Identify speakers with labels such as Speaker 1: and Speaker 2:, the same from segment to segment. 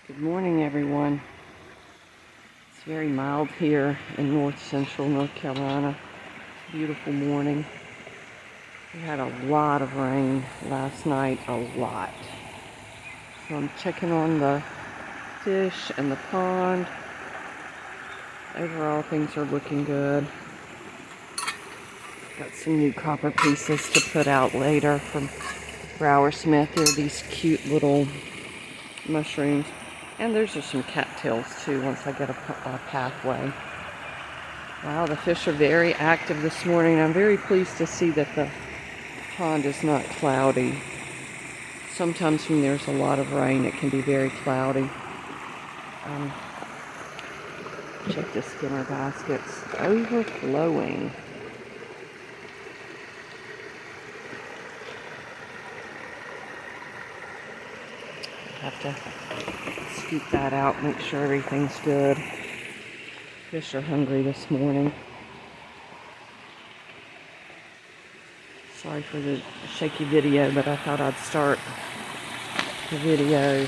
Speaker 1: Good morning, everyone. It's very mild here in north central North Carolina. Beautiful morning. We had a lot of rain last night, a lot. So I'm checking on the fish and the pond. Overall, things are looking good. Got some new copper pieces to put out later from Brower Smith. They're these cute little mushrooms. And there's just some cattails too once I get a pathway. Wow, the fish are very active this morning. I'm very pleased to see that the pond is not cloudy. Sometimes when there's a lot of rain, it can be very cloudy. Check the Skinner baskets. Overflowing. Have to scoop that out, make sure everything's good. Fish are hungry this morning. Sorry for the shaky video, but I thought I'd start the video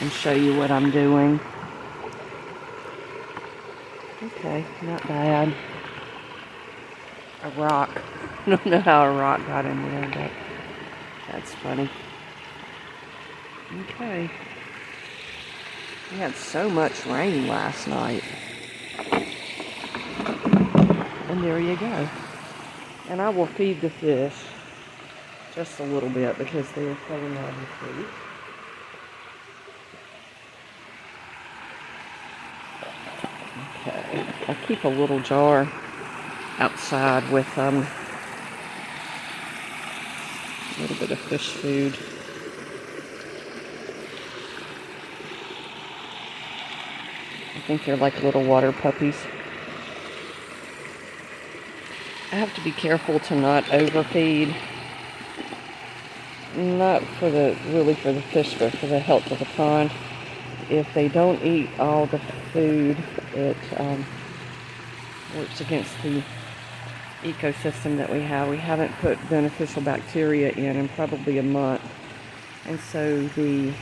Speaker 1: and show you what I'm doing. Okay, not bad. A rock. I don't know how a rock got in there, but that's funny. Okay. We had so much rain last night. And there you go. And I will feed the fish just a little bit because they are filling out of food. Okay. I keep a little jar outside with a little bit of fish food. I think they're like little water puppies. I have to be careful to not overfeed. Not really for the fish, but for the health of the pond. If they don't eat all the food, it works against the ecosystem that we have. We haven't put beneficial bacteria in probably a month. And so the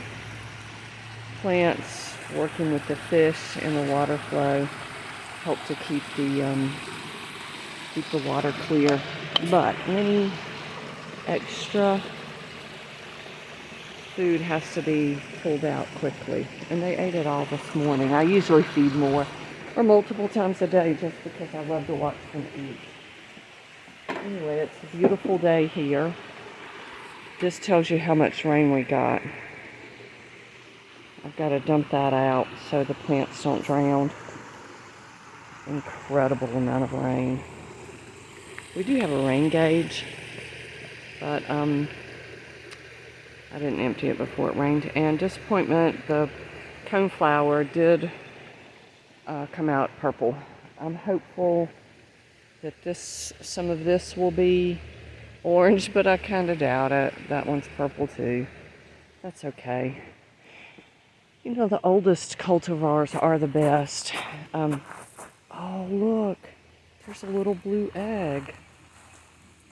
Speaker 1: plants working with the fish and the water flow help to keep the water clear. But any extra food has to be pulled out quickly. And they ate it all this morning. I usually feed more or multiple times a day just because I love to watch them eat. Anyway, it's a beautiful day here. This tells you how much rain we got. I've got to dump that out so the plants don't drown. Incredible amount of rain. We do have a rain gauge, but I didn't empty it before it rained. And disappointment, the coneflower did come out purple. I'm hopeful that some of this will be orange, but I kind of doubt it. That one's purple too. That's okay. You know, the oldest cultivars are the best. Oh, look. There's a little blue egg.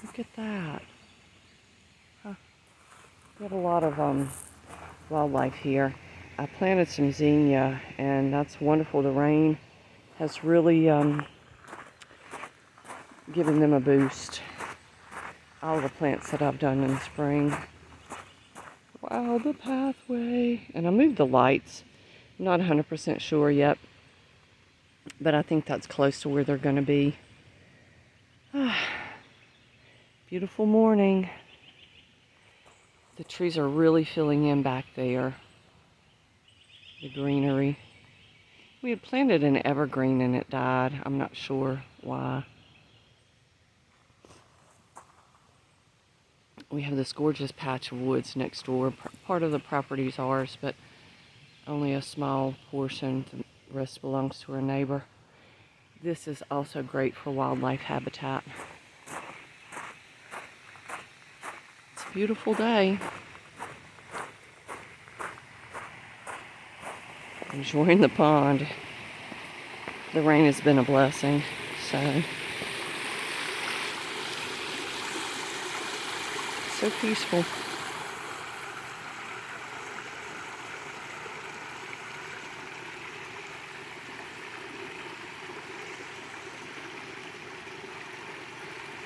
Speaker 1: Look at that. Huh. We have a lot of wildlife here. I planted some zinnia, and that's wonderful. The rain has really given them a boost. All the plants that I've done in the spring. Wow, the pathway. And I moved the lights. I'm not 100% sure yet, but I think that's close to where they're going to be. Beautiful morning. The trees are really filling in back there. The greenery. We had planted an evergreen and it died. I'm not sure why. We have this gorgeous patch of woods next door. Part of the property is ours, but only a small portion. The rest belongs to our neighbor. This is also great for wildlife habitat. It's a beautiful day. Enjoying the pond. The rain has been a blessing, so peaceful.